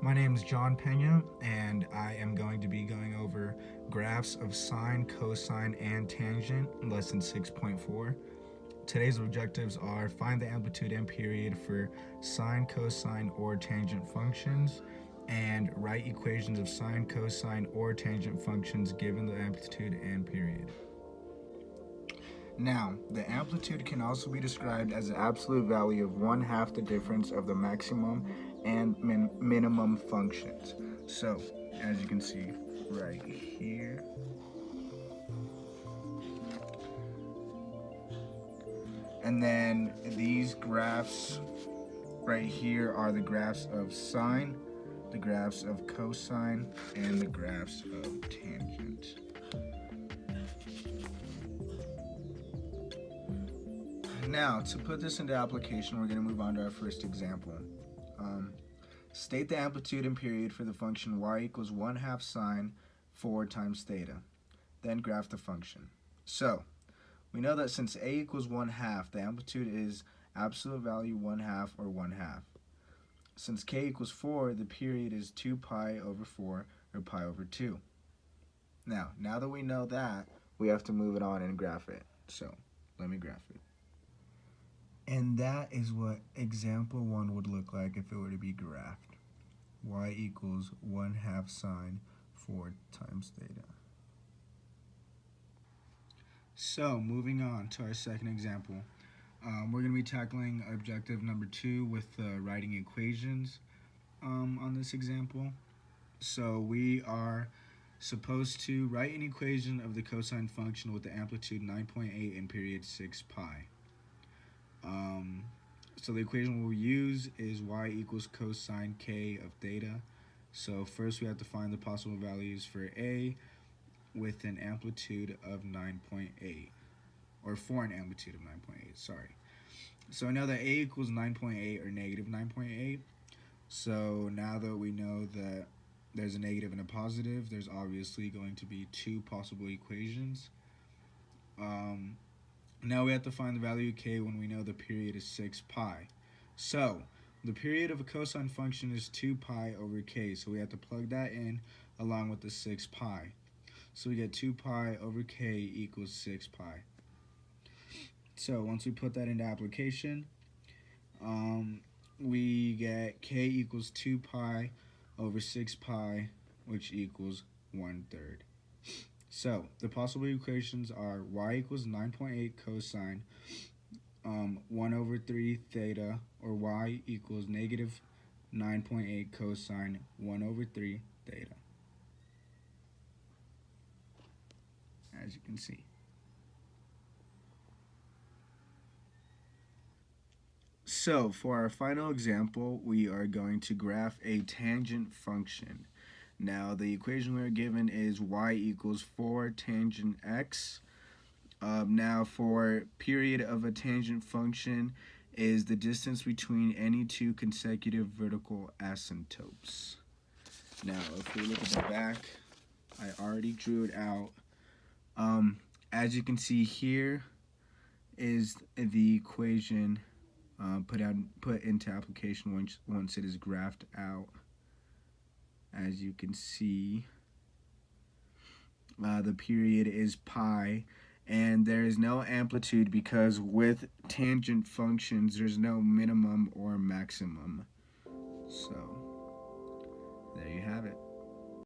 My name is John Pena, and I am going to be going over graphs of sine, cosine, and tangent, lesson 6.4. Today's objectives are find the amplitude and period for sine, cosine, or tangent functions, and write equations of sine, cosine, or tangent functions given the amplitude and period. Now, the amplitude can also be described as the absolute value of 1/2 the difference of the maximum and minimum functions. So, as you can see right here, and then these graphs right here are the graphs of sine, the graphs of cosine, and the graphs of tangent. Now, to put this into application, we're going to move on to our first example. State the amplitude and period for the function y equals 1/2 sine 4 times theta. Then graph the function. So, we know that since a equals 1/2, the amplitude is absolute value 1/2 or 1/2. Since k equals 4, the period is 2 pi over 4 or pi over 2. Now that we know that, we have to move it on and graph it. So, let me graph it. And that is what example 1 would look like if it were to be graphed. Y equals 1/2 sine 4 times theta. So, moving on to our second example. We're going to be tackling objective number 2 with writing equations on this example. So, we are supposed to write an equation of the cosine function with the amplitude 9.8 and period 6 pi. So the equation we'll use is y equals cosine k of theta. So first we have to find the possible values for a with an amplitude of 9.8, or for an amplitude of 9.8, sorry. So I know that a equals 9.8 or negative 9.8. So now that we know that there's a negative and a positive, there's obviously going to be two possible equations. Now we have to find the value of k when we know the period is 6 pi. So, the period of a cosine function is 2 pi over k, so we have to plug that in along with the 6 pi. So we get 2 pi over k equals 6 pi. So, once we put that into application, we get k equals 2 pi over 6 pi, which equals 1/3. So, the possible equations are y equals 9.8 cosine 1/3 theta, or y equals negative 9.8 cosine 1/3 theta, as you can see. So, for our final example, we are going to graph a tangent function. Now, the equation we are given is y equals 4 tangent x. Now, for period of a tangent function is the distance between any two consecutive vertical asymptotes. Now, if we look at the back, I already drew it out. As you can see here is the equation put into application once it is graphed out. As you can see, the period is pi, and there is no amplitude because with tangent functions there's no minimum or maximum. So